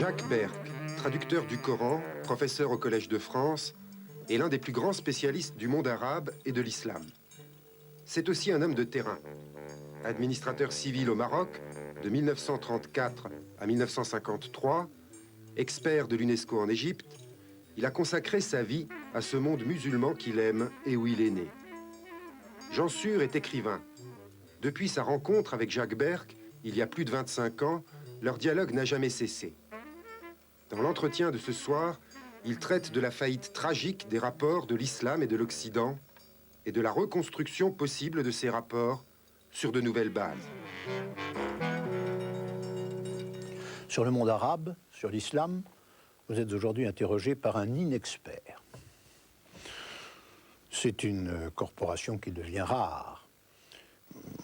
Jacques Berck, traducteur du Coran, professeur au Collège de France, est l'un des plus grands spécialistes du monde arabe et de l'islam. C'est aussi un homme de terrain. Administrateur civil au Maroc, de 1934 à 1953, expert de l'UNESCO en Égypte, il a consacré sa vie à ce monde musulman qu'il aime et où il est né. Jean Sûr est écrivain. Depuis sa rencontre avec Jacques Berck, il y a plus de 25 ans, leur dialogue n'a jamais cessé. Dans l'entretien de ce soir, il traite de la faillite tragique des rapports de l'islam et de l'Occident et de la reconstruction possible de ces rapports sur de nouvelles bases. Sur le monde arabe, sur l'islam, vous êtes aujourd'hui interrogé par un inexpert. C'est une corporation qui devient rare.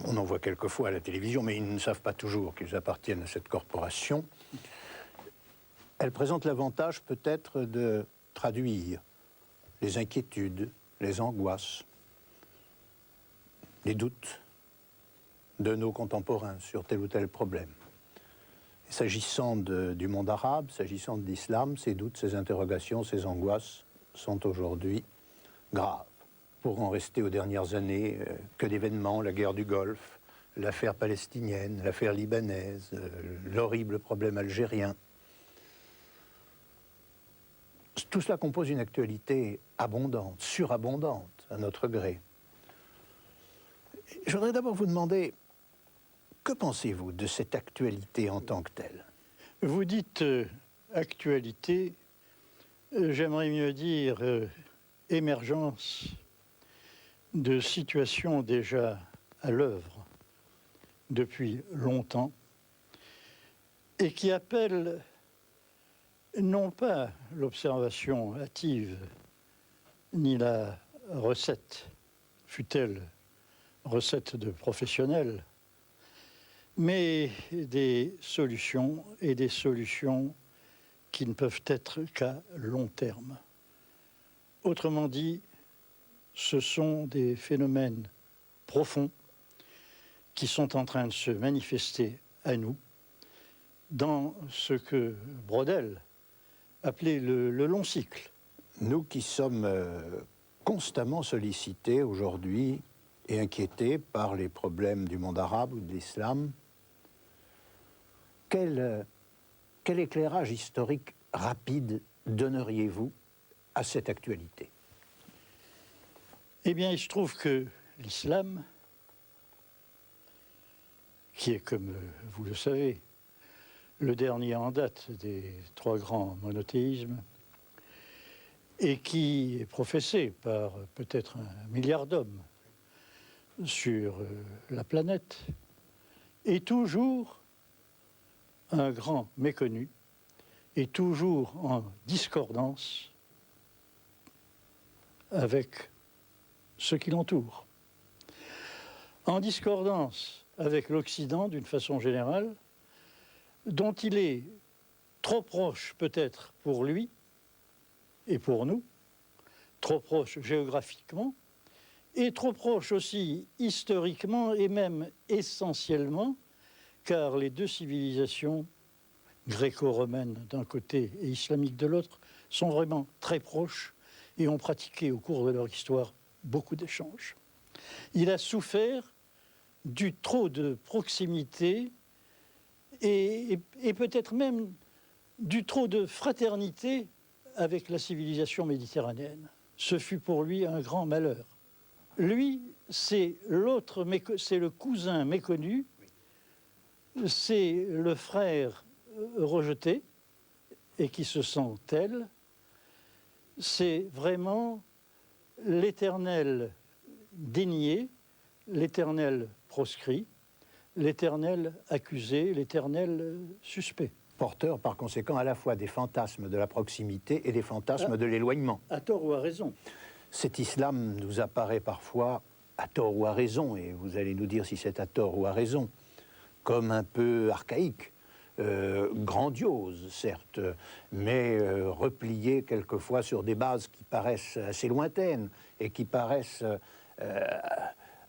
On en voit quelquefois à la télévision, mais ils ne savent pas toujours qu'ils appartiennent à cette corporation. Elle présente l'avantage peut-être de traduire les inquiétudes, les angoisses, les doutes de nos contemporains sur tel ou tel problème. S'agissant du monde arabe, s'agissant de l'islam, ces doutes, ces interrogations, ces angoisses sont aujourd'hui graves. Pour en rester aux dernières années, que d'événements, la guerre du Golfe, l'affaire palestinienne, l'affaire libanaise, l'horrible problème algérien. Tout cela compose une actualité abondante, surabondante à notre gré. Je voudrais d'abord vous demander, que pensez-vous de cette actualité en tant que telle? Vous dites actualité, j'aimerais mieux dire émergence de situations déjà à l'œuvre depuis longtemps et qui appellent non pas l'observation hâtive ni la recette, fût-elle recette de professionnels, mais des solutions et des solutions qui ne peuvent être qu'à long terme. Autrement dit, ce sont des phénomènes profonds qui sont en train de se manifester à nous dans ce que Braudel appelait le long cycle. Nous qui sommes constamment sollicités aujourd'hui et inquiétés par les problèmes du monde arabe ou de l'islam, quel éclairage historique rapide donneriez-vous à cette actualité? Eh bien, il se trouve que l'islam, qui est, comme vous le savez, le dernier en date des trois grands monothéismes, et qui est professé par peut-être 1 milliard d'hommes sur la planète, est toujours un grand méconnu, est toujours en discordance avec ceux qui l'entourent. En discordance avec l'Occident d'une façon générale, dont il est trop proche peut-être pour lui et pour nous, trop proche géographiquement, et trop proche aussi historiquement et même essentiellement, car les deux civilisations, gréco-romaines d'un côté et islamiques de l'autre, sont vraiment très proches et ont pratiqué au cours de leur histoire beaucoup d'échanges. Il a souffert du trop de proximité et peut-être même du trop de fraternité avec la civilisation méditerranéenne. Ce fut pour lui un grand malheur. Lui, c'est le cousin méconnu, c'est le frère rejeté et qui se sent tel. C'est vraiment l'éternel dénié, l'éternel proscrit, l'éternel accusé, l'éternel suspect. Porteur, par conséquent, à la fois des fantasmes de la proximité et des fantasmes de l'éloignement. À tort ou à raison. Cet islam nous apparaît parfois, à tort ou à raison, et vous allez nous dire si c'est à tort ou à raison, comme un peu archaïque, grandiose, certes, mais replié quelquefois sur des bases qui paraissent assez lointaines et qui paraissent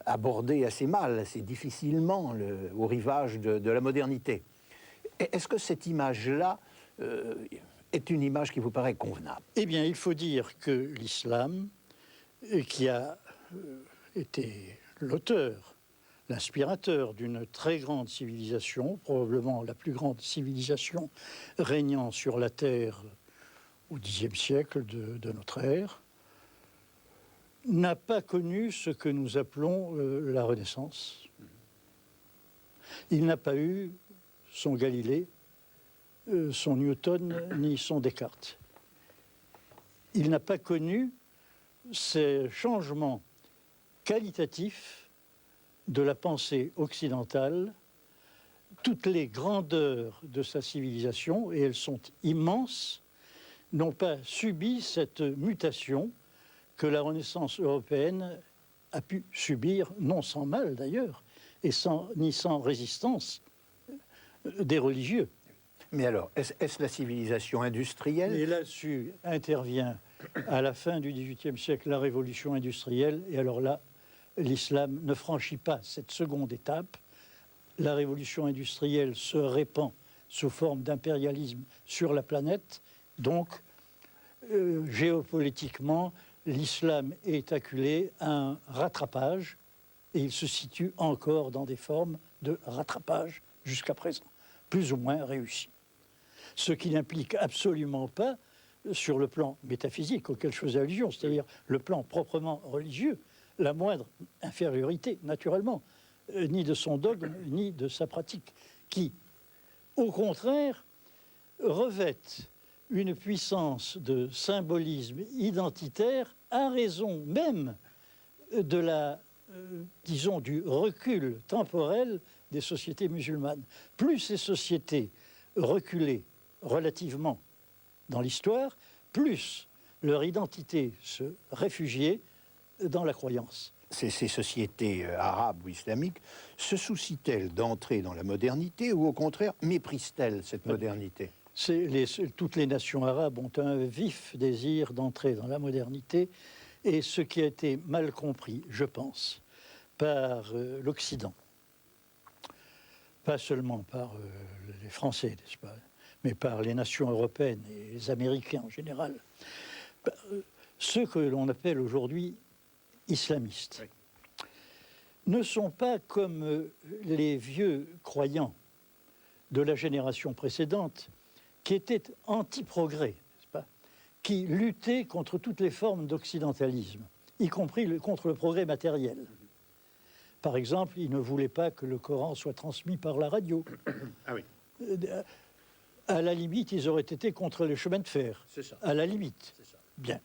aborder assez mal, assez difficilement au rivage de la modernité. Est-ce que cette image-là est une image qui vous paraît convenable? Eh bien, il faut dire que l'islam, qui a été l'auteur, l'inspirateur d'une très grande civilisation, probablement la plus grande civilisation régnant sur la Terre au Xe siècle de notre ère, n'a pas connu ce que nous appelons la Renaissance. Il n'a pas eu son Galilée, son Newton, ni son Descartes. Il n'a pas connu ces changements qualitatifs de la pensée occidentale, toutes les grandeurs de sa civilisation, et elles sont immenses, n'ont pas subi cette mutation que la Renaissance européenne a pu subir, non sans mal d'ailleurs, et ni sans résistance des religieux. Mais alors, est-ce la civilisation industrielle? Et là-dessus intervient à la fin du XVIIIe siècle la révolution industrielle, et alors là, l'islam ne franchit pas cette seconde étape. La révolution industrielle se répand sous forme d'impérialisme sur la planète, donc géopolitiquement, l'islam est acculé à un rattrapage, et il se situe encore dans des formes de rattrapage jusqu'à présent, plus ou moins réussi. Ce qui n'implique absolument pas, sur le plan métaphysique auquel je faisais allusion, c'est-à-dire le plan proprement religieux, la moindre infériorité, naturellement, ni de son dogme, ni de sa pratique, qui, au contraire, revêtent une puissance de symbolisme identitaire à raison même de la, disons, du recul temporel des sociétés musulmanes. Plus ces sociétés reculaient relativement dans l'histoire, plus leur identité se réfugiait dans la croyance. Ces sociétés arabes ou islamiques se soucient-elles d'entrer dans la modernité ou au contraire méprisent-elles cette modernité? Toutes les nations arabes ont un vif désir d'entrer dans la modernité, et ce qui a été mal compris, je pense, par l'Occident, pas seulement par les Français, n'est-ce pas, mais par les nations européennes et les Américains en général, ceux que l'on appelle aujourd'hui islamistes, ne sont pas comme les vieux croyants de la génération précédente qui étaient anti-progrès, n'est-ce pas, qui luttaient contre toutes les formes d'occidentalisme, y compris contre le progrès matériel. Par exemple, ils ne voulaient pas que le Coran soit transmis par la radio. Ah oui. À la limite, ils auraient été contre les chemins de fer. C'est ça. À la limite. C'est ça. Bien.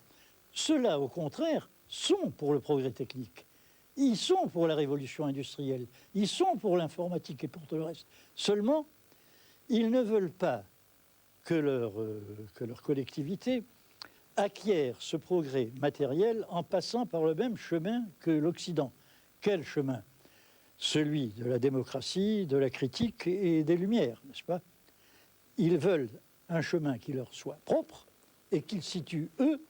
Ceux-là, au contraire, sont pour le progrès technique. Ils sont pour la révolution industrielle. Ils sont pour l'informatique et pour tout le reste. Seulement, ils ne veulent pas que leur collectivité acquiert ce progrès matériel en passant par le même chemin que l'Occident. Quel chemin? Celui de la démocratie, de la critique et des Lumières, n'est-ce pas? Ils veulent un chemin qui leur soit propre et qu'ils situent, eux,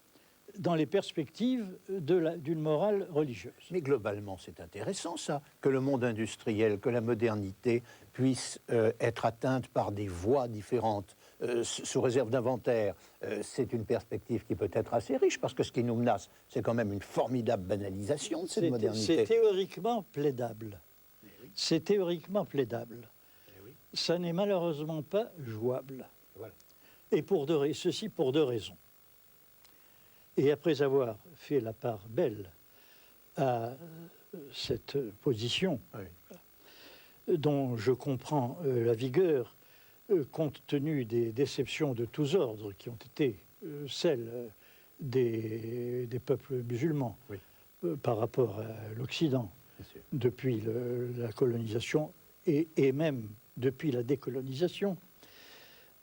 dans les perspectives d'une morale religieuse. Mais globalement, c'est intéressant, ça, que le monde industriel, que la modernité puisse être atteinte par des voies différentes, sous réserve d'inventaire. C'est une perspective qui peut être assez riche, parce que ce qui nous menace, c'est quand même une formidable banalisation de cette modernité. C'est théoriquement plaidable. Oui. C'est théoriquement plaidable. Oui. Ça n'est malheureusement pas jouable. Voilà. Et ceci pour deux raisons. Et après avoir fait la part belle à cette position, oui, dont je comprends la vigueur, compte tenu des déceptions de tous ordres qui ont été celles des peuples musulmans, oui, par rapport à l'Occident, depuis la colonisation et même depuis la décolonisation,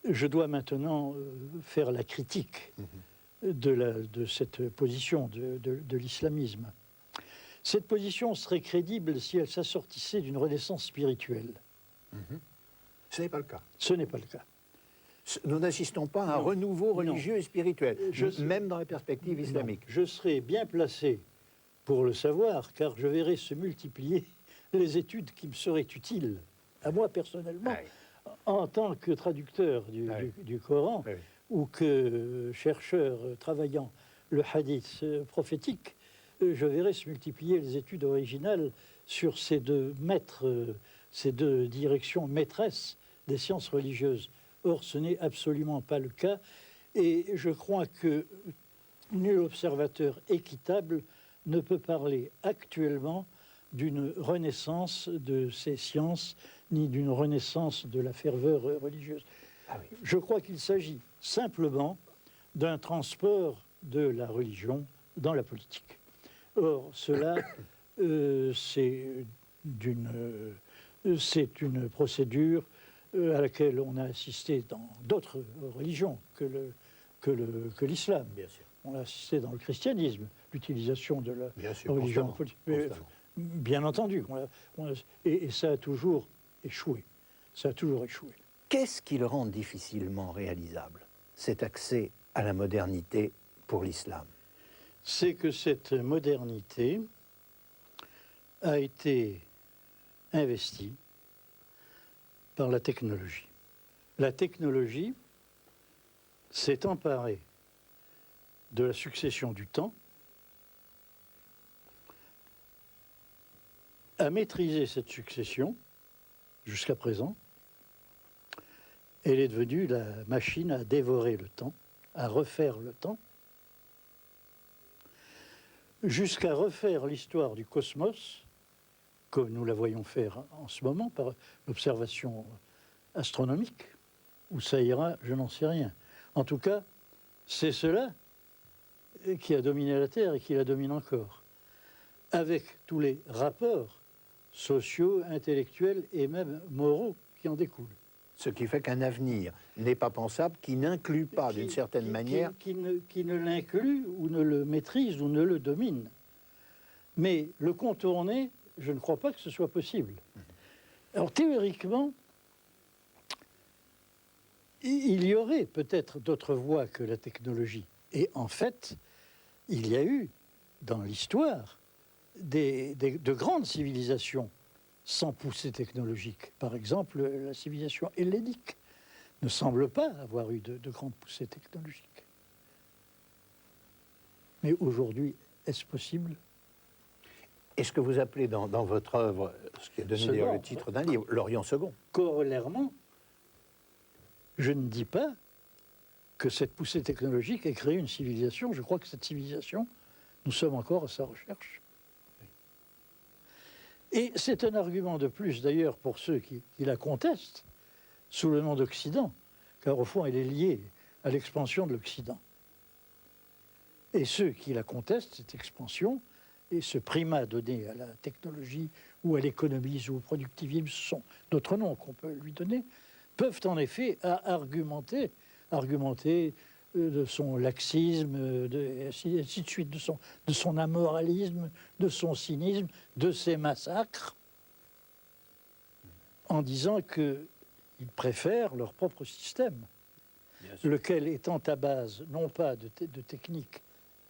je dois maintenant faire la critique de cette position de l'islamisme. Cette position serait crédible si elle s'assortissait d'une renaissance spirituelle. Ce n'est pas le cas. Ce n'est pas le cas. Nous n'assistons pas à un renouveau religieux et spirituel, même dans la perspective islamique. Je serais bien placé pour le savoir, car je verrais se multiplier les études qui me seraient utiles, à moi personnellement, En tant que traducteur du Coran, Oui, oui. ou que chercheur travaillant le hadith prophétique, je verrais se multiplier les études originales sur ces deux maîtres, ces deux directions maîtresses des sciences religieuses. Or, ce n'est absolument pas le cas, et je crois que nul observateur équitable ne peut parler actuellement d'une renaissance de ces sciences, ni d'une renaissance de la ferveur religieuse. Ah oui. Je crois qu'il s'agit simplement d'un transport de la religion dans la politique. Or, cela, c'est une procédure à laquelle on a assisté dans d'autres religions que l'islam. Bien sûr. On a assisté dans le christianisme, l'utilisation de la Bien sûr, religion constamment, politique. constamment. Bien entendu. Et ça a toujours échoué. Ça a toujours échoué. Qu'est-ce qui le rend difficilement réalisable, cet accès à la modernité pour l'islam? C'est que cette modernité a été investie par la technologie. La technologie s'est emparée de la succession du temps, a maîtrisé cette succession jusqu'à présent. Elle est devenue la machine à dévorer le temps, à refaire le temps, jusqu'à refaire l'histoire du cosmos, comme nous la voyons faire en ce moment par l'observation astronomique. Où ça ira, je n'en sais rien. En tout cas, c'est cela qui a dominé la Terre et qui la domine encore, avec tous les rapports sociaux, intellectuels et même moraux qui en découlent. Ce qui fait qu'un avenir n'est pas pensable, qui n'inclut pas, d'une certaine manière... Qui ne l'inclut ou ne le maîtrise ou ne le domine. Mais le contourner, je ne crois pas que ce soit possible. Alors théoriquement, il y aurait peut-être d'autres voies que la technologie. Et en fait, il y a eu dans l'histoire de grandes civilisations sans poussée technologique. Par exemple, la civilisation hellénique ne semble pas avoir eu de grandes poussées technologiques. Mais aujourd'hui, est-ce possible? Et ce que vous appelez dans votre œuvre, ce qui a donné d'ailleurs le titre d'un livre, l'Orient second. Corollairement, je ne dis pas que cette poussée technologique ait créé une civilisation. Je crois que cette civilisation, nous sommes encore à sa recherche. Et c'est un argument de plus, d'ailleurs, pour ceux qui la contestent, sous le nom d'Occident, car au fond, elle est liée à l'expansion de l'Occident. Et ceux qui la contestent, cette expansion, et ce primat donné à la technologie, ou à l'économie, ou au productivisme, ce sont d'autres noms qu'on peut lui donner, peuvent en effet argumenter de son laxisme, ainsi de suite, de son amoralisme, de son cynisme, de ses massacres, en disant qu'ils préfèrent leur propre système, lequel étant à base non pas de technique,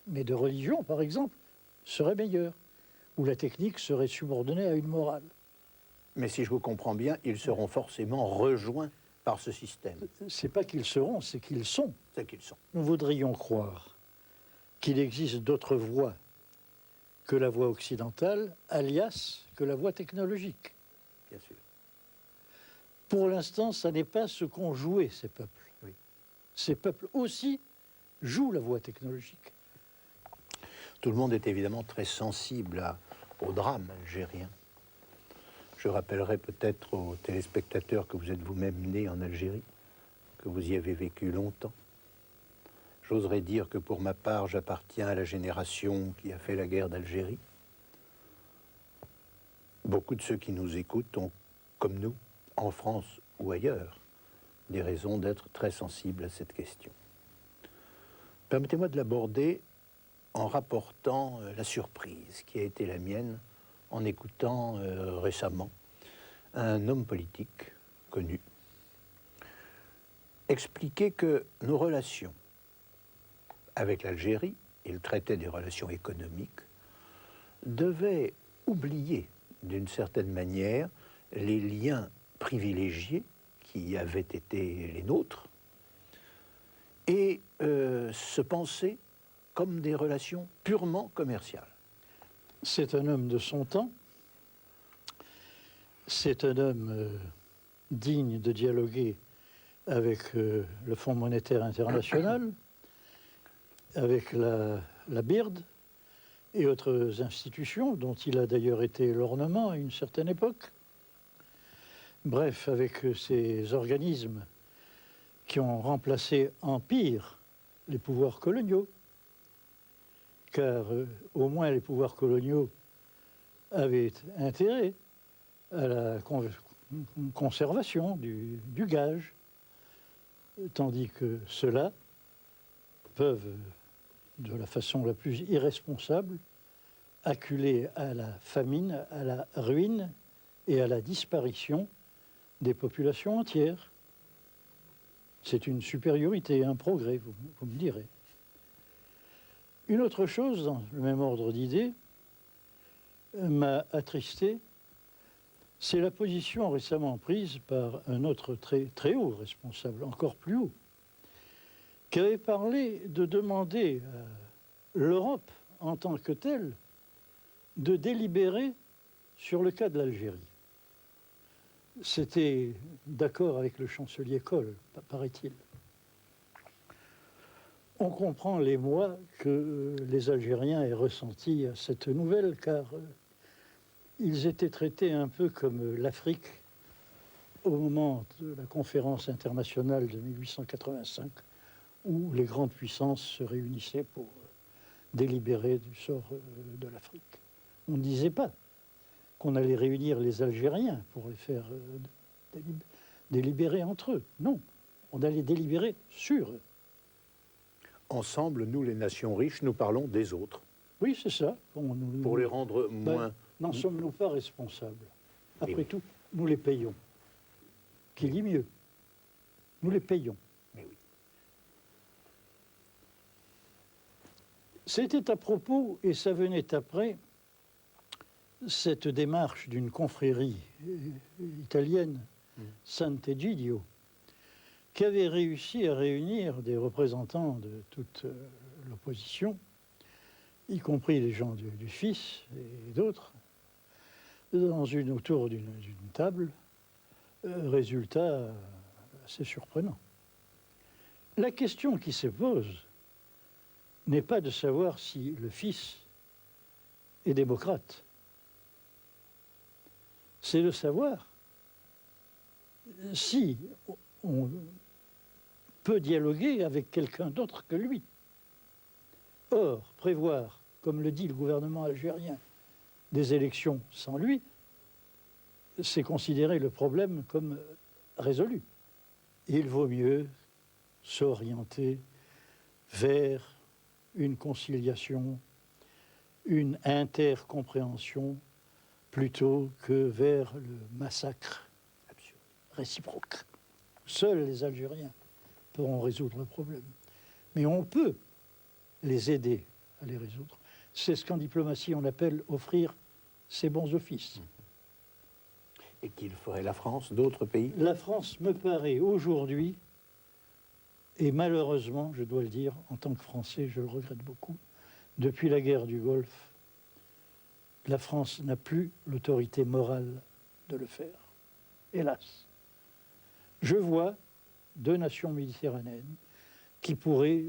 mais de religion, par exemple, serait meilleur, où la technique serait subordonnée à une morale. Mais si je vous comprends bien, ils seront forcément rejoints par ce système. C'est pas qu'ils seront, c'est qu'ils sont. C'est qu'ils sont. Nous voudrions croire qu'il existe d'autres voies que la voie occidentale, alias que la voie technologique. Bien sûr. Pour l'instant, ça n'est pas ce qu'ont joué ces peuples. Oui. Ces peuples aussi jouent la voie technologique. Tout le monde est évidemment très sensible au drame algérien. Je rappellerai peut-être aux téléspectateurs que vous êtes vous-même né en Algérie, que vous y avez vécu longtemps. J'oserais dire que pour ma part, j'appartiens à la génération qui a fait la guerre d'Algérie. Beaucoup de ceux qui nous écoutent ont, comme nous, en France ou ailleurs, des raisons d'être très sensibles à cette question. Permettez-moi de l'aborder en rapportant la surprise qui a été la mienne en écoutant récemment un homme politique connu expliquer que nos relations avec l'Algérie, il traitait des relations économiques, devaient oublier d'une certaine manière les liens privilégiés qui avaient été les nôtres et se penser comme des relations purement commerciales. C'est un homme de son temps, c'est un homme digne de dialoguer avec le Fonds monétaire international, avec la BIRD et autres institutions dont il a d'ailleurs été l'ornement à une certaine époque. Bref, avec ces organismes qui ont remplacé en pire les pouvoirs coloniaux, car au moins les pouvoirs coloniaux avaient intérêt à la conservation du gage, tandis que ceux-là peuvent, de la façon la plus irresponsable, acculer à la famine, à la ruine et à la disparition des populations entières. C'est une supériorité, un progrès, vous me direz. Une autre chose, dans le même ordre d'idées, m'a attristé, c'est la position récemment prise par un autre très haut responsable, encore plus haut, qui avait parlé de demander à l'Europe en tant que telle de délibérer sur le cas de l'Algérie. C'était d'accord avec le chancelier Kohl, paraît-il. On comprend l'émoi que les Algériens aient ressenti à cette nouvelle, car ils étaient traités un peu comme l'Afrique au moment de la conférence internationale de 1885, où les grandes puissances se réunissaient pour délibérer du sort de l'Afrique. On ne disait pas qu'on allait réunir les Algériens pour les faire délibérer entre eux. Non, on allait délibérer sur eux. Ensemble, nous, les nations riches, nous parlons des autres. Oui, c'est ça. Pour les rendre moins... N'en sommes-nous pas responsables? Après tout, nous les payons. Qui dit mieux? Nous les payons. Mais oui. C'était à propos, et ça venait après, cette démarche d'une confrérie italienne, Sant'Egidio, qui avait réussi à réunir des représentants de toute l'opposition, y compris les gens du FIS et d'autres, autour d'une table. Résultat assez surprenant. La question qui se pose n'est pas de savoir si le FIS est démocrate. C'est de savoir si on peut dialoguer avec quelqu'un d'autre que lui. Or, prévoir, comme le dit le gouvernement algérien, des élections sans lui, c'est considérer le problème comme résolu. Il vaut mieux s'orienter vers une conciliation, une intercompréhension, plutôt que vers le massacre réciproque. Seuls les Algériens pourront résoudre le problème. Mais on peut les aider à les résoudre. C'est ce qu'en diplomatie on appelle offrir ses bons offices. Et qu'il ferait la France, d'autres pays? La France me paraît aujourd'hui, et malheureusement, je dois le dire, en tant que Français, je le regrette beaucoup, depuis la guerre du Golfe, la France n'a plus l'autorité morale de le faire. Hélas. Je vois 2 nations méditerranéennes qui pourraient,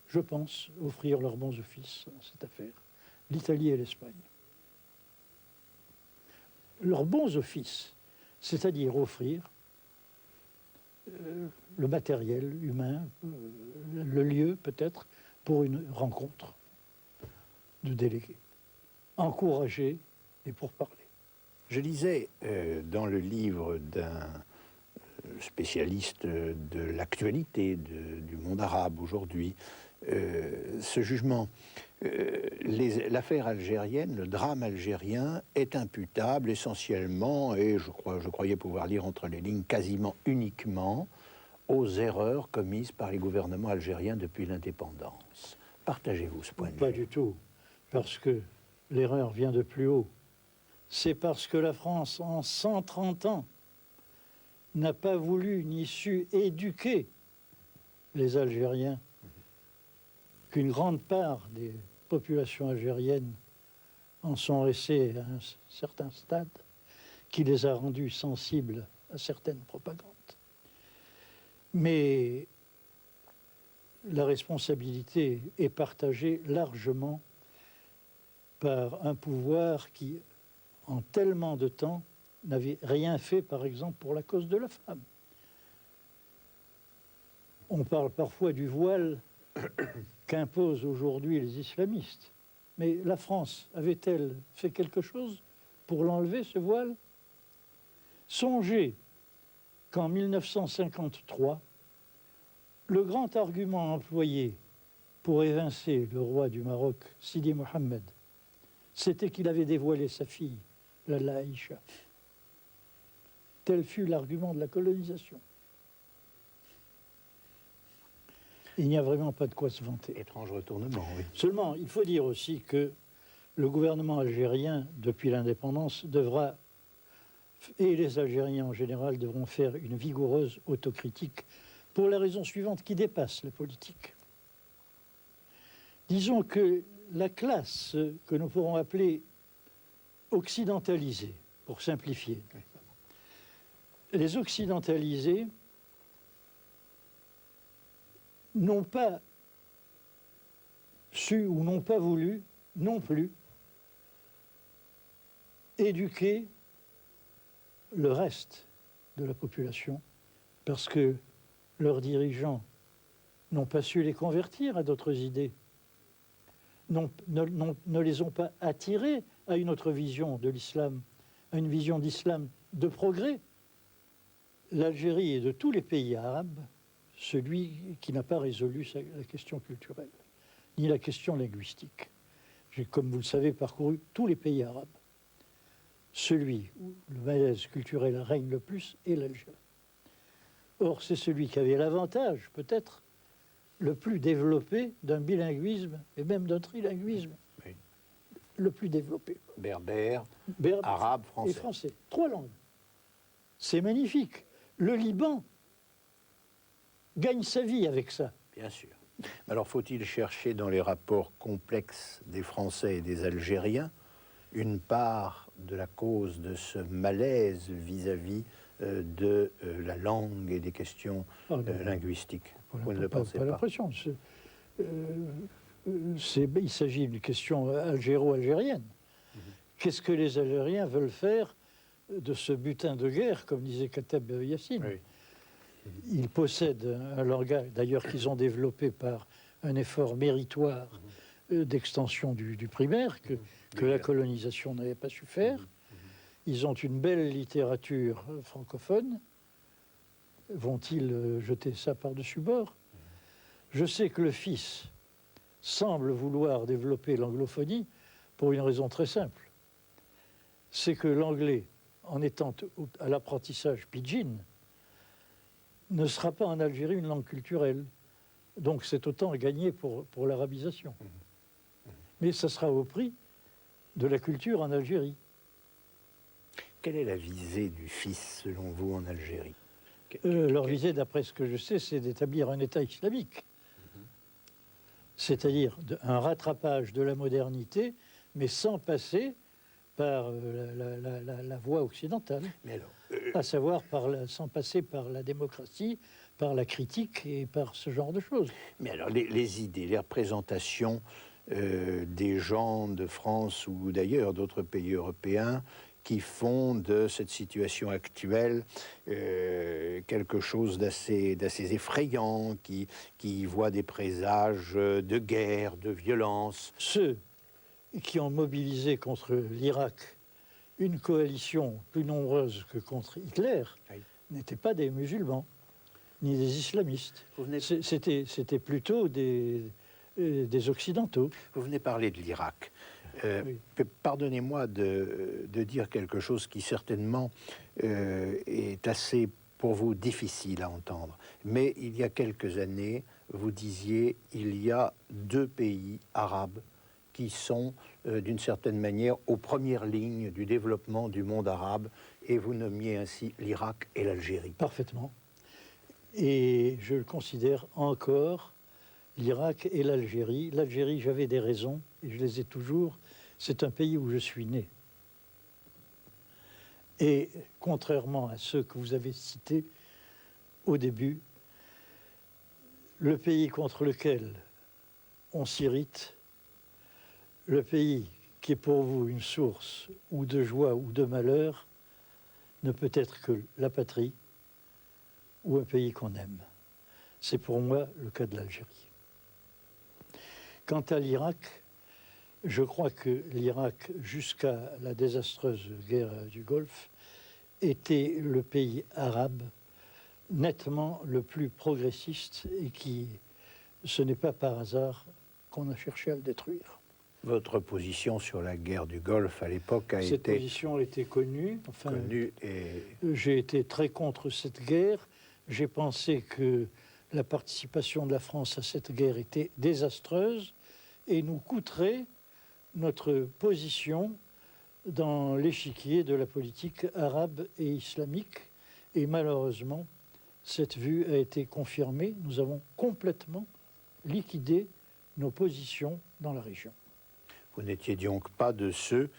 je pense, offrir leurs bons offices dans cette affaire, l'Italie et l'Espagne. Leurs bons offices, c'est-à-dire offrir le matériel humain, le lieu peut-être, pour une rencontre de délégués. Encourager les pourparlers. Je lisais dans le livre d'un spécialiste de l'actualité du monde arabe aujourd'hui, ce jugement. L'affaire algérienne, le drame algérien est imputable essentiellement, et je croyais pouvoir lire entre les lignes, quasiment uniquement, aux erreurs commises par les gouvernements algériens depuis l'indépendance. Partagez-vous ce point de vue? Pas du tout, parce que l'erreur vient de plus haut. C'est parce que la France, en 130 ans, n'a pas voulu ni su éduquer les Algériens, qu'une grande part des populations algériennes en sont restées à un certain stade, qui les a rendus sensibles à certaines propagandes. Mais la responsabilité est partagée largement par un pouvoir qui, en tellement de temps, n'avait rien fait, par exemple, pour la cause de la femme. On parle parfois du voile qu'imposent aujourd'hui les islamistes. Mais la France avait-elle fait quelque chose pour l'enlever, ce voile? Songez qu'en 1953, le grand argument employé pour évincer le roi du Maroc, Sidi Mohamed, c'était qu'il avait dévoilé sa fille, Lalla Aïcha. Tel fut l'argument de la colonisation. Il n'y a vraiment pas de quoi se vanter. Étrange retournement, oui. Seulement, il faut dire aussi que le gouvernement algérien, depuis l'indépendance, devra, et les Algériens en général, devront faire une vigoureuse autocritique pour la raison suivante qui dépasse la politique. Disons que la classe que nous pourrons appeler occidentalisée, pour simplifier, les occidentalisés n'ont pas su ou n'ont pas voulu non plus éduquer le reste de la population parce que leurs dirigeants n'ont pas su les convertir à d'autres idées, ne les ont pas attirés à une autre vision de l'islam, à une vision d'islam de progrès. L'Algérie est de tous les pays arabes celui qui n'a pas résolu la question culturelle, ni la question linguistique. J'ai, comme vous le savez, parcouru tous les pays arabes. Celui où le malaise culturel règne le plus est l'Algérie. Or, c'est celui qui avait l'avantage, peut-être, le plus développé d'un bilinguisme et même d'un trilinguisme. Oui. Le plus développé. Berbère, arabe, français. Et français. 3 langues. C'est magnifique. Le Liban gagne sa vie avec ça. Bien sûr. Alors, faut-il chercher dans les rapports complexes des Français et des Algériens une part de la cause de ce malaise vis-à-vis de la langue et des questions linguistiques? Vous ne le pensez pas? L'impression. Il s'agit d'une question algéro-algérienne. Qu'est-ce que les Algériens veulent faire de ce butin de guerre, comme disait Kateb Yassine? Oui. Ils possèdent un langage, d'ailleurs, qu'ils ont développé par un effort méritoire d'extension du primaire, que la colonisation n'avait pas su faire. Ils ont une belle littérature francophone. Vont-ils jeter ça par-dessus bord? Je sais que le fils semble vouloir développer l'anglophonie pour une raison très simple. C'est que l'anglais, en étant à l'apprentissage pidgin, ne sera pas en Algérie une langue culturelle. Donc c'est autant à gagner pour l'arabisation. Mais ça sera au prix de la culture en Algérie. Quelle est la visée du fils, selon vous, en Algérie? Leur visée, d'après ce que je sais, c'est d'établir un État islamique. C'est-à-dire un rattrapage de la modernité, mais sans passer par la voie occidentale. Mais alors, à savoir sans passer par la démocratie, par la critique et par ce genre de choses. Mais alors, les idées, les représentations des gens de France ou d'ailleurs d'autres pays européens qui font de cette situation actuelle quelque chose d'assez effrayant, qui voit des présages de guerre, de violence. Ceux qui ont mobilisé contre l'Irak une coalition plus nombreuse que contre Hitler n'étaient pas des musulmans, ni des islamistes. C'était plutôt des Occidentaux. Vous venez parler de l'Irak. Oui. Pardonnez-moi de dire quelque chose qui certainement est assez, pour vous, difficile à entendre. Mais il y a quelques années, vous disiez, il y a 2 pays arabes qui sont, d'une certaine manière, aux premières lignes du développement du monde arabe, et vous nommiez ainsi l'Irak et l'Algérie. Parfaitement. Et je le considère encore, l'Irak et l'Algérie. L'Algérie, j'avais des raisons, et je les ai toujours. C'est un pays où je suis né. Et contrairement à ceux que vous avez cités au début, le pays contre lequel on s'irrite, le pays qui est pour vous une source ou de joie ou de malheur, ne peut être que la patrie ou un pays qu'on aime. C'est pour moi le cas de l'Algérie. Quant à l'Irak, je crois que l'Irak, jusqu'à la désastreuse guerre du Golfe, était le pays arabe nettement le plus progressiste et qui, ce n'est pas par hasard qu'on a cherché à le détruire. Votre position sur la guerre du Golfe à l'époque a Cette été position était connue. Enfin, connue et j'ai été très contre cette guerre. J'ai pensé que la participation de la France à cette guerre était désastreuse et nous coûterait notre position dans l'échiquier de la politique arabe et islamique. Et malheureusement, cette vue a été confirmée. Nous avons complètement liquidé nos positions dans la région. vous n'étiez donc pas de ceux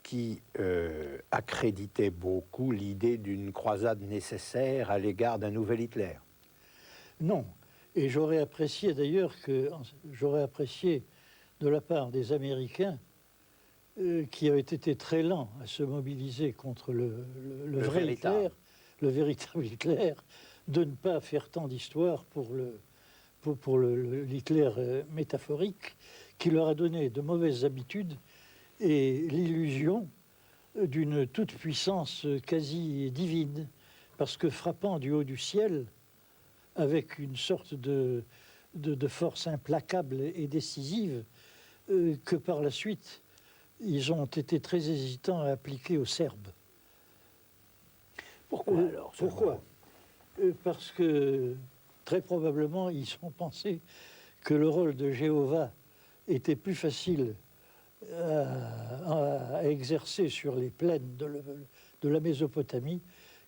qui accréditaient beaucoup l'idée d'une croisade nécessaire à l'égard d'un nouvel Hitler. Non. Et j'aurais apprécié d'ailleurs de la part des Américains qui avaient été très lents à se mobiliser contre le vrai Hitler, le véritable Hitler, de ne pas faire tant d'histoire pour l'Hitler métaphorique, qui leur a donné de mauvaises habitudes et l'illusion d'une toute-puissance quasi divine, parce que frappant du haut du ciel, avec une sorte de force implacable et décisive, que par la suite, ils ont été très hésitants à appliquer aux Serbes. Pourquoi alors Pourquoi Parce que très probablement, ils ont pensé que le rôle de Jéhovah était plus facile à exercer sur les plaines de la Mésopotamie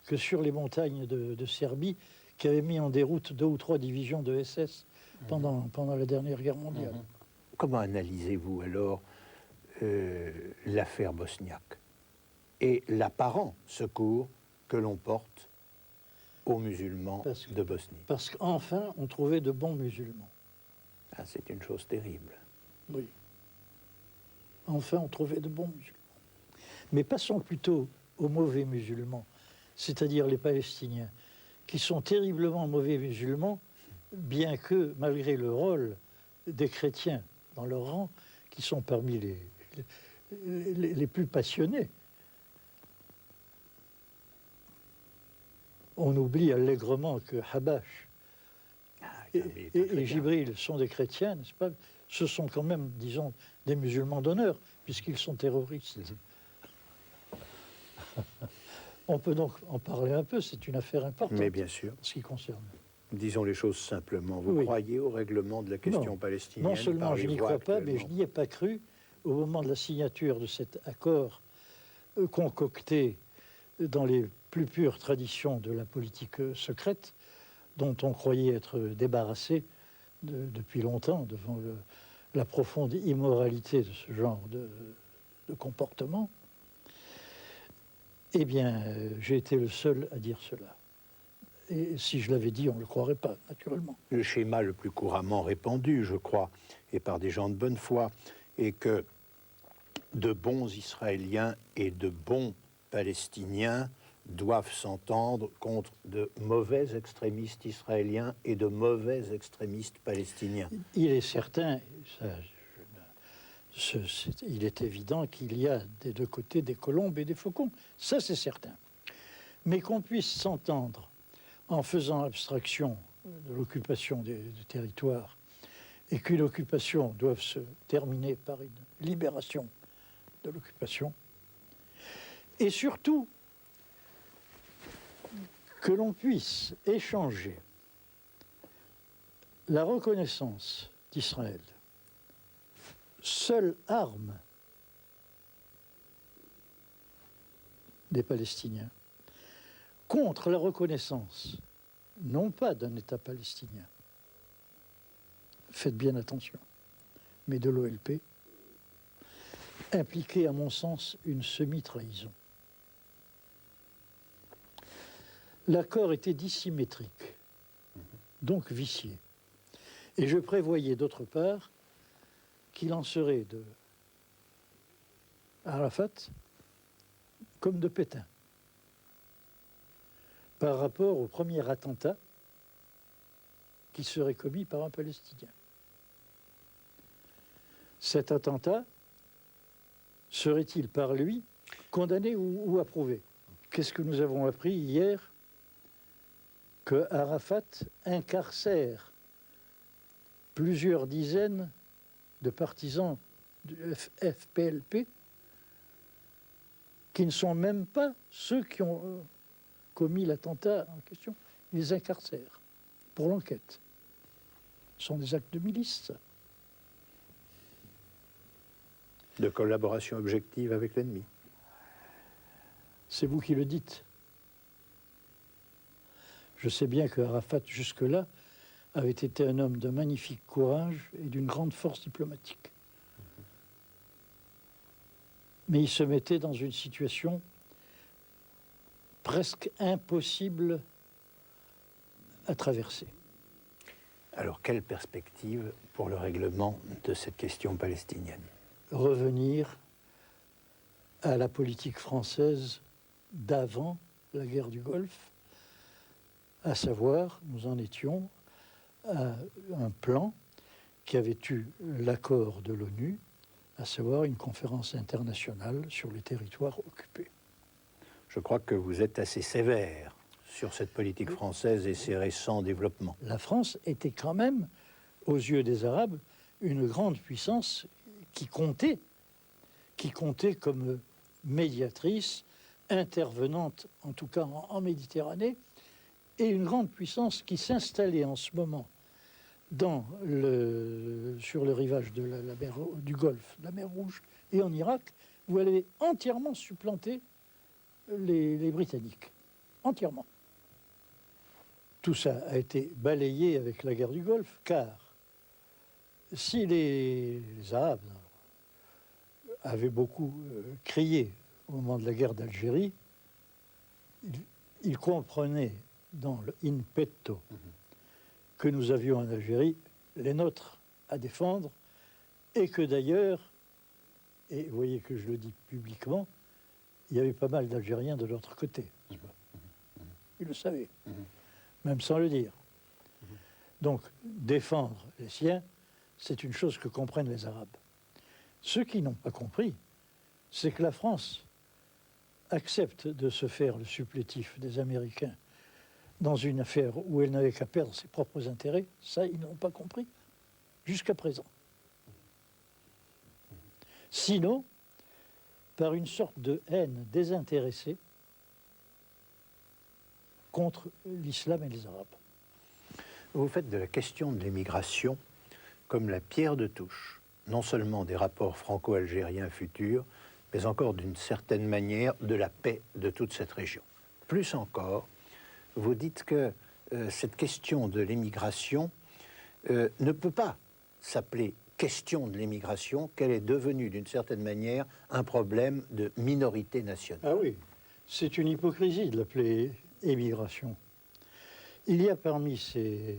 que sur les montagnes de Serbie, qui avaient mis en déroute 2 ou 3 divisions de SS pendant la dernière guerre mondiale. Comment analysez-vous alors l'affaire bosniaque et l'apparent secours que l'on porte aux musulmans de Bosnie? Parce qu'enfin, on trouvait de bons musulmans. Ah, c'est une chose terrible. Oui. Enfin, on trouvait de bons musulmans. Mais passons plutôt aux mauvais musulmans, c'est-à-dire les Palestiniens, qui sont terriblement mauvais musulmans, bien que, malgré le rôle des chrétiens dans leur rang, qui sont parmi les plus passionnés. On oublie allègrement que Habash et Jibril sont des chrétiens, n'est-ce pas? Ce sont quand même, disons, des musulmans d'honneur, puisqu'ils sont terroristes. On peut donc en parler un peu, c'est une affaire importante. Mais bien sûr. En ce qui concerne. Disons les choses simplement. Vous croyez au règlement de la question palestinienne? Non seulement je n'y crois pas, mais je n'y ai pas cru au moment de la signature de cet accord concocté dans les plus pures traditions de la politique secrète, dont on croyait être débarrassé depuis longtemps devant la profonde immoralité de ce genre de comportement. Eh bien, j'ai été le seul à dire cela. Et si je l'avais dit, on ne le croirait pas, naturellement. Le schéma le plus couramment répandu, je crois, et par des gens de bonne foi, est que de bons Israéliens et de bons Palestiniens doivent s'entendre contre de mauvais extrémistes israéliens et de mauvais extrémistes palestiniens. Il est certain, il est évident qu'il y a des deux côtés des colombes et des faucons. Ça, c'est certain. Mais qu'on puisse s'entendre en faisant abstraction de l'occupation des territoires et qu'une occupation doive se terminer par une libération de l'occupation, et surtout que l'on puisse échanger la reconnaissance d'Israël seule arme des Palestiniens contre la reconnaissance, non pas d'un État palestinien, faites bien attention, mais de l'OLP, impliquait à mon sens une semi-trahison. L'accord était dissymétrique, donc vicié. Et je prévoyais d'autre part qu'il en serait de Arafat comme de Pétain par rapport au premier attentat qui serait commis par un Palestinien. Cet attentat serait-il par lui condamné ou approuvé? Qu'est-ce que nous avons appris hier? Que Arafat incarcère plusieurs dizaines de partisans du FPLP qui ne sont même pas ceux qui ont commis l'attentat en question. Il les incarcère pour l'enquête. Ce sont des actes de milice, ça. De collaboration objective avec l'ennemi. C'est vous qui le dites. Je sais bien que Arafat, jusque-là, avait été un homme de magnifique courage et d'une grande force diplomatique. Mais il se mettait dans une situation presque impossible à traverser. Alors, quelle perspective pour le règlement de cette question palestinienne? Revenir à la politique française d'avant la guerre du Golfe, à savoir, nous en étions à un plan qui avait eu l'accord de l'ONU, à savoir une conférence internationale sur les territoires occupés. Je crois que vous êtes assez sévère sur cette politique française et ses récents développements. La France était quand même, aux yeux des Arabes, une grande puissance qui comptait comme médiatrice, intervenante, en tout cas en Méditerranée, et une grande puissance qui s'installait en ce moment sur le rivage de la mer, du Golfe, de la mer Rouge, et en Irak, où elle avait entièrement supplanté les Britanniques. Entièrement. Tout ça a été balayé avec la guerre du Golfe, car si les Arabes avaient beaucoup crié au moment de la guerre d'Algérie, ils comprenaient dans le in petto que nous avions en Algérie les nôtres à défendre et que d'ailleurs, et vous voyez que je le dis publiquement, il y avait pas mal d'Algériens de l'autre côté. Ils le savaient, même sans le dire. Donc, défendre les siens, c'est une chose que comprennent les Arabes. Ceux qui n'ont pas compris, c'est que la France accepte de se faire le supplétif des Américains dans une affaire où elle n'avait qu'à perdre ses propres intérêts. Ça, ils n'ont pas compris jusqu'à présent. Sinon, par une sorte de haine désintéressée contre l'islam et les Arabes. Vous faites de la question de l'émigration comme la pierre de touche, non seulement des rapports franco-algériens futurs, mais encore d'une certaine manière de la paix de toute cette région. Plus encore, vous dites que cette question de l'émigration ne peut pas s'appeler question de l'émigration, qu'elle est devenue d'une certaine manière un problème de minorité nationale. Ah oui, c'est une hypocrisie de l'appeler émigration. Il y a parmi ces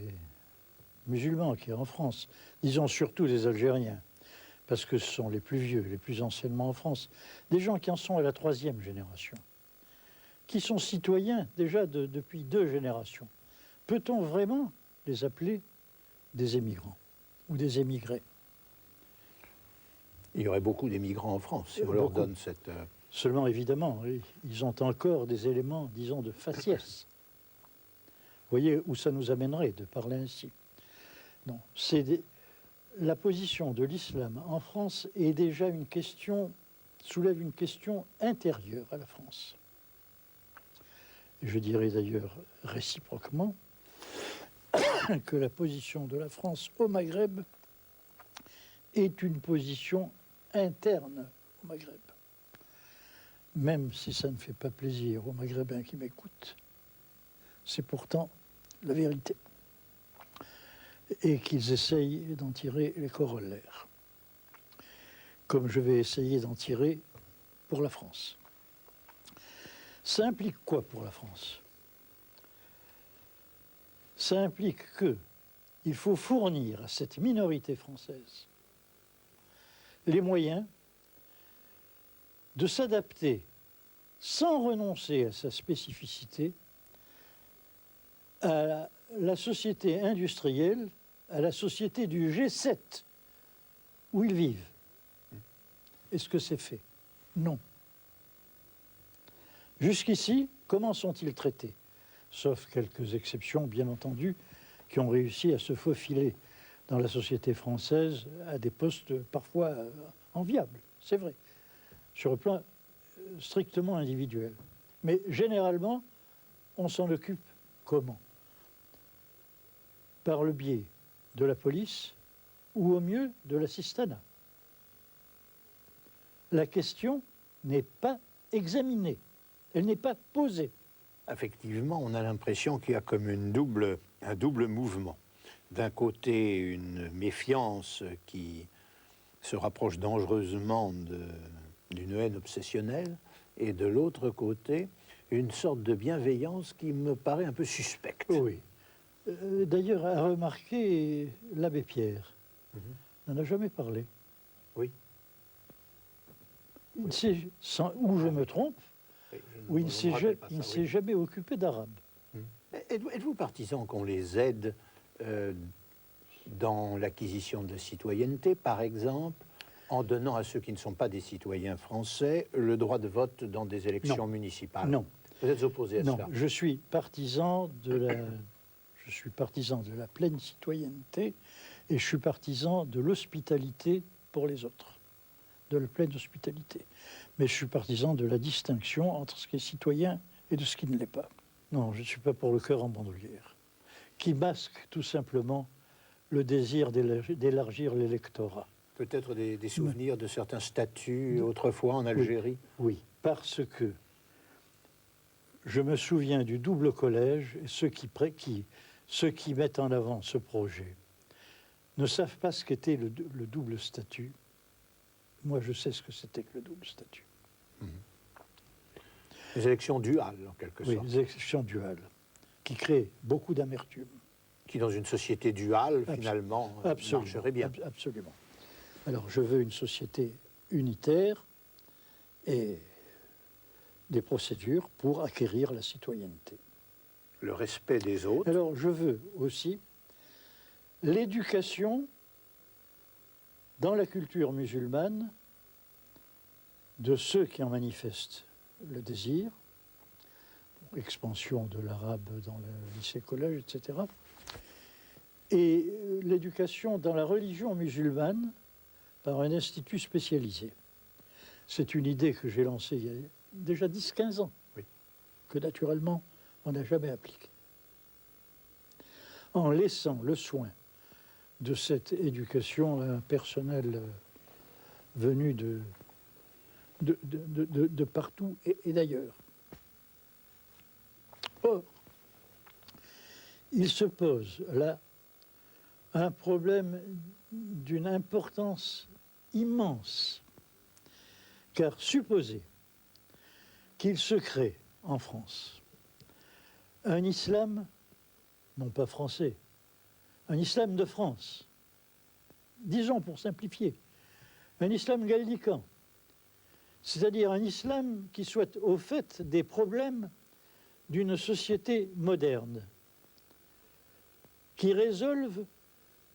musulmans qui sont en France, disons surtout les Algériens, parce que ce sont les plus vieux, les plus anciennement en France, des gens qui en sont à la 3e génération, qui sont citoyens déjà depuis 2 générations. Peut-on vraiment les appeler des émigrants ou des émigrés? Il y aurait beaucoup d'émigrants en France si on leur donne cette... Seulement, évidemment, ils ont encore des éléments, disons, de faciès. Vous voyez où ça nous amènerait de parler ainsi. Non, la position de l'islam en France est déjà une question, soulève une question intérieure à la France. Je dirais d'ailleurs réciproquement que la position de la France au Maghreb est une position interne au Maghreb. Même si ça ne fait pas plaisir aux Maghrébins qui m'écoutent, c'est pourtant la vérité. Et qu'ils essayent d'en tirer les corollaires, comme je vais essayer d'en tirer pour la France. Ça implique quoi pour la France? Ça implique qu'il faut fournir à cette minorité française les moyens de s'adapter sans renoncer à sa spécificité à la société industrielle, à la société du G7 où ils vivent. Est-ce que c'est fait? Non. Jusqu'ici, comment sont-ils traités? Sauf quelques exceptions, bien entendu, qui ont réussi à se faufiler dans la société française à des postes parfois enviables, c'est vrai, sur le plan strictement individuel. Mais généralement, on s'en occupe comment? Par le biais de la police ou au mieux de l'assistanat. La question n'est pas examinée, elle n'est pas posée. Effectivement, on a l'impression qu'il y a comme un double mouvement. D'un côté, une méfiance qui se rapproche dangereusement d'une haine obsessionnelle, et de l'autre côté, une sorte de bienveillance qui me paraît un peu suspecte. Oui. D'ailleurs, a remarqué l'abbé Pierre. On n'en a jamais parlé. Oui. Il sait, ou je me trompe, ou il ne s'est jamais occupé d'arabe. Êtes-vous partisan qu'on les aide dans l'acquisition de la citoyenneté, par exemple, en donnant à ceux qui ne sont pas des citoyens français le droit de vote dans des élections municipales? Non. Vous êtes opposé à cela? Non, je suis partisan de la pleine citoyenneté et je suis partisan de l'hospitalité pour les autres, de la pleine hospitalité. Mais je suis partisan de la distinction entre ce qui est citoyen et de ce qui ne l'est pas. Non, je ne suis pas pour le cœur en bandoulière, qui masque tout simplement le désir d'élargir l'électorat. Peut-être des souvenirs de certains statuts autrefois en Algérie? Oui, parce que je me souviens du double collège, et ceux qui mettent en avant ce projet ne savent pas ce qu'était le double statut. Moi, je sais ce que c'était que le double statut. Les élections duales, en quelque sorte. Oui, les élections duales, qui créent beaucoup d'amertume. Qui, dans une société duale, finalement, marcherait bien. Absolument. Alors, je veux une société unitaire et des procédures pour acquérir la citoyenneté. Le respect des autres. Alors, je veux aussi l'éducation dans la culture musulmane de ceux qui en manifestent le désir, expansion de l'arabe dans le lycée-collège, etc. Et l'éducation dans la religion musulmane par un institut spécialisé. C'est une idée que j'ai lancée il y a déjà 10-15 ans, que naturellement on n'a jamais appliquée. En laissant le soin de cette éducation à un personnel venu de partout et d'ailleurs. Or, il se pose là un problème d'une importance immense, car supposez qu'il se crée en France un islam, non pas français, un islam de France, disons pour simplifier, un islam gallican, c'est-à-dire un islam qui soit au fait des problèmes d'une société moderne, qui résolve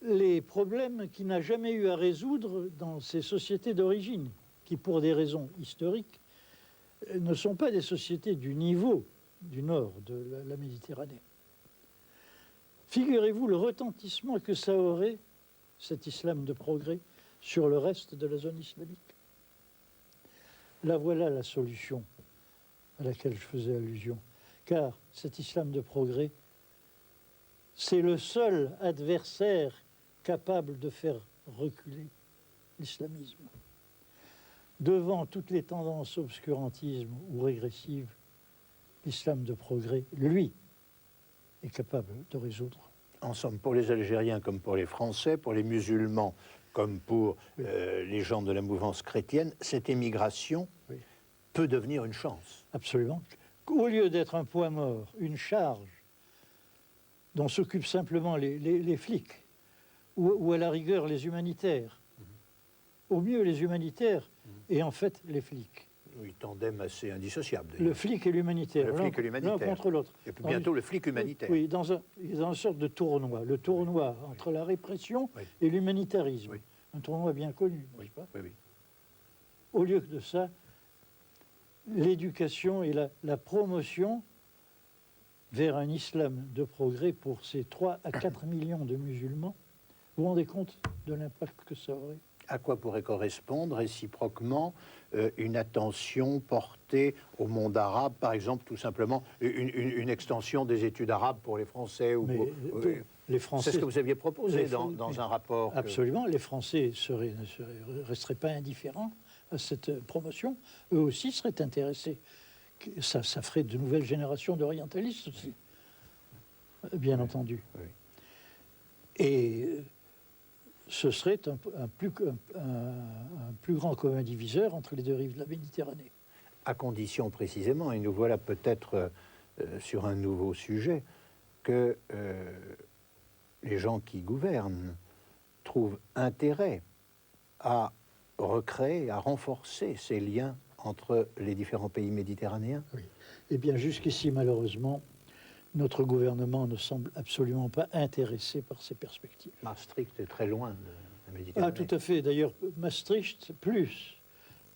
les problèmes qu'il n'a jamais eu à résoudre dans ces sociétés d'origine, qui pour des raisons historiques ne sont pas des sociétés du niveau du nord de la Méditerranée. Figurez-vous le retentissement que ça aurait, cet islam de progrès, sur le reste de la zone islamique. Là, voilà la solution à laquelle je faisais allusion. Car cet islam de progrès, c'est le seul adversaire capable de faire reculer l'islamisme. Devant toutes les tendances obscurantisme ou régressives, l'islam de progrès, lui, est capable de résoudre. En somme, pour les Algériens comme pour les Français, pour les musulmans comme pour les gens de la mouvance chrétienne, cette émigration peut devenir une chance. Absolument. Au lieu d'être un poids mort, une charge dont s'occupent simplement les flics, ou à la rigueur les humanitaires, au mieux les humanitaires, et en fait les flics. Oui, tandem assez indissociable. Le flic et l'humanitaire, l'un contre l'autre. Et puis bientôt le flic humanitaire. Oui, dans une sorte de tournoi. Le tournoi entre la répression et l'humanitarisme. Oui. Un tournoi bien connu, n'est-ce pas? Oui, oui. Au lieu de ça, l'éducation et la promotion vers un islam de progrès pour ces 3 à 4 millions de musulmans. Vous vous rendez compte de l'impact que ça aurait? À quoi pourrait correspondre réciproquement une attention portée au monde arabe, par exemple, tout simplement une extension des études arabes pour les Français ou les Français, c'est ce que vous aviez proposé dans un rapport. Absolument, les Français ne resteraient pas indifférents à cette promotion. Eux aussi seraient intéressés. Ça ferait de nouvelles générations d'orientalistes aussi, bien entendu. Oui. Et ce serait un plus grand commun diviseur entre les deux rives de la Méditerranée. À condition précisément, et nous voilà peut-être sur un nouveau sujet, que les gens qui gouvernent trouvent intérêt à recréer, à renforcer ces liens entre les différents pays méditerranéens. Oui. Eh bien, jusqu'ici, malheureusement, notre gouvernement ne semble absolument pas intéressé par ces perspectives. Maastricht est très loin de la Méditerranée. Ah, tout à fait. D'ailleurs, Maastricht, plus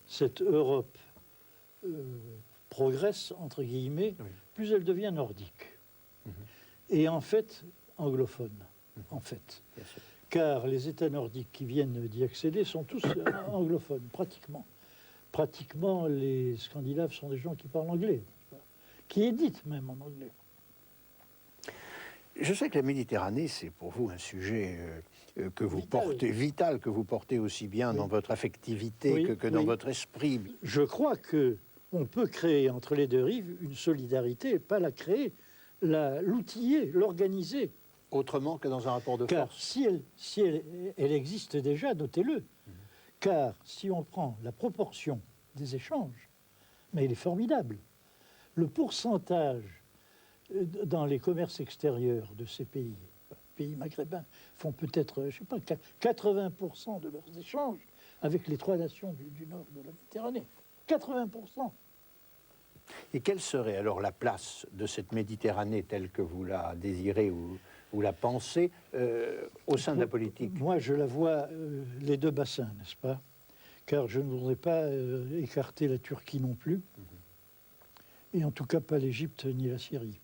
cette Europe progresse, entre guillemets, plus elle devient nordique. Et en fait, anglophone, en fait. Car les États nordiques qui viennent d'y accéder sont tous anglophones, pratiquement. Pratiquement, les Scandinaves sont des gens qui parlent anglais, qui éditent même en anglais. Je sais que la Méditerranée, c'est pour vous un sujet que vous Vital. portez, vital, que vous portez aussi bien dans votre affectivité que dans votre esprit. Je crois qu'on peut créer entre les deux rives une solidarité, pas la créer, l'outiller, l'organiser. Autrement que dans un rapport de Car force. si elle existe déjà, notez-le. Car si on prend la proportion des échanges, mais elle est formidable. Le pourcentage dans les commerces extérieurs de ces pays maghrébins, font peut-être, je sais pas, 80% de leurs échanges avec les 3 nations du nord de la Méditerranée. 80%. Et quelle serait alors la place de cette Méditerranée telle que vous la désirez ou la pensez au sein de la politique? Moi, je la vois les deux bassins, n'est-ce pas? Car je ne voudrais pas écarter la Turquie non plus, et en tout cas pas l'Égypte ni la Syrie.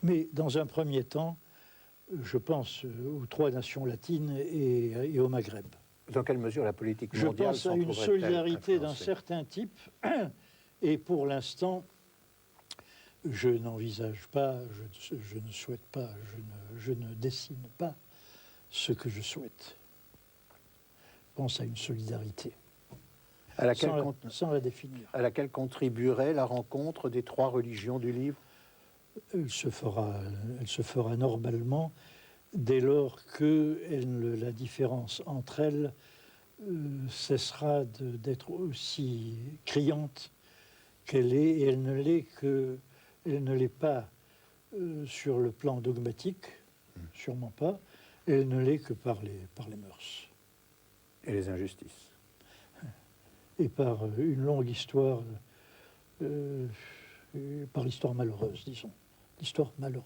Mais dans un premier temps, je pense aux 3 nations latines et au Maghreb. Dans quelle mesure la politique Je mondiale pense à une solidarité d'un certain type, et pour l'instant, je n'envisage pas, je ne souhaite pas, je ne dessine pas ce que je souhaite. Je pense à une solidarité, sans la définir. À laquelle contribuerait la rencontre des 3 religions du livre? Elle se fera normalement dès lors que la différence entre elles cessera d'être aussi criante qu'elle est, et elle ne l'est pas sur le plan dogmatique, sûrement pas, elle ne l'est que par les mœurs. Et les injustices. Et par une longue histoire, par l'histoire malheureuse, disons. L'histoire malheureuse.